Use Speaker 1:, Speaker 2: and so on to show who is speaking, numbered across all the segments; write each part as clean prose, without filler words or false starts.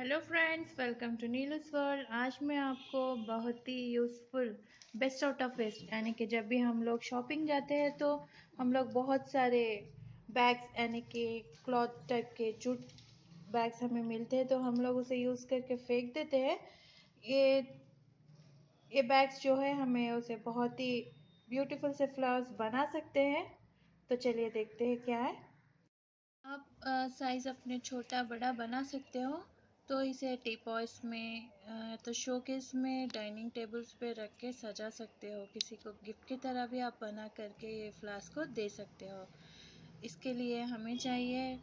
Speaker 1: Hello friends, welcome to Neelu's world. आज मैं आपको बहुत ही useful best out of waste यानी कि जब भी हम लोग शॉपिंग जाते हैं तो हम लोग बहुत सारे बैग्स यानी कि क्लॉथ टाइप के जूट बैग्स हमें मिलते हैं तो हम लोग उसे यूज़ करके फेंक देते हैं। ये बैग्स जो है हमें उसे बहुत ही ब्यूटीफुल से फ्लावर्स बना सकते हैं। तो चलिए देखते हैं क्या है। आप साइज़ अपने छोटा बड़ा बना सकते हो। तो इसे टीपॉयस में तो शोकेस में डाइनिंग टेबल्स पे रख के सजा सकते हो। किसी को गिफ्ट की तरह भी आप बना करके ये फ्लास्क को दे सकते हो। इसके लिए हमें चाहिए,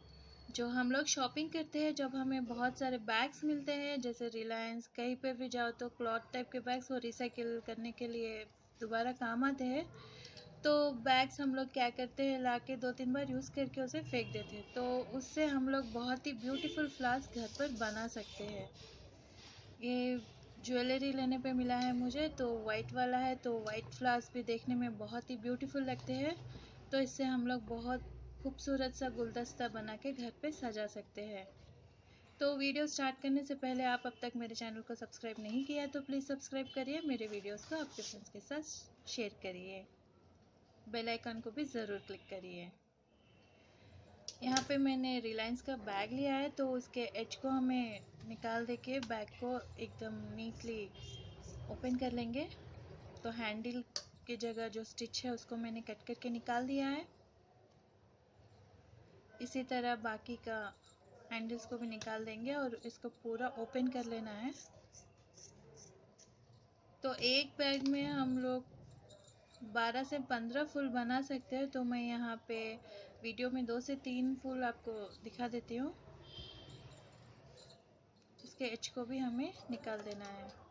Speaker 1: जो हम लोग शॉपिंग करते हैं जब हमें बहुत सारे बैग्स मिलते हैं, जैसे रिलायंस कहीं पे भी जाओ तो क्लॉथ टाइप के बैग्स वो रिसाइकिल करने के लिए दोबारा काम आते हैं। तो बैग्स हम लोग क्या करते हैं, लाके 2-3 बार यूज़ करके उसे फेंक देते हैं। तो उससे हम लोग बहुत ही ब्यूटीफुल फ्लास्क घर पर बना सकते हैं। ये ज्वेलरी लेने पे मिला है मुझे, तो वाइट वाला है, तो वाइट फ्लावर्स भी देखने में बहुत ही ब्यूटीफुल लगते हैं। तो इससे हम लोग बहुत खूबसूरत सा गुलदस्ता बना के घर पे सजा सकते हैं। तो वीडियो स्टार्ट करने से पहले आप अब तक मेरे चैनल को सब्सक्राइब नहीं किया है तो प्लीज़ सब्सक्राइब करिए, मेरे वीडियोस को आपके फ्रेंड्स के साथ शेयर करिए, बेल आइकन को भी ज़रूर क्लिक करिए। यहाँ पे मैंने रिलायंस का बैग लिया है, तो उसके एज को हमें निकाल दे के बैग को एकदम नीटली ओपन कर लेंगे। तो हैंडल की जगह जो स्टिच है उसको मैंने कट करके निकाल दिया है। इसी तरह बाकी का हैंडल्स को भी निकाल देंगे और इसको पूरा ओपन कर लेना है। तो एक बैग में हम लोग 12 से 15 फूल बना सकते हैं। तो मैं यहाँ पे वीडियो में 2 से 3 फूल आपको दिखा देती हूँ। इसके एज को भी हमें निकाल देना है।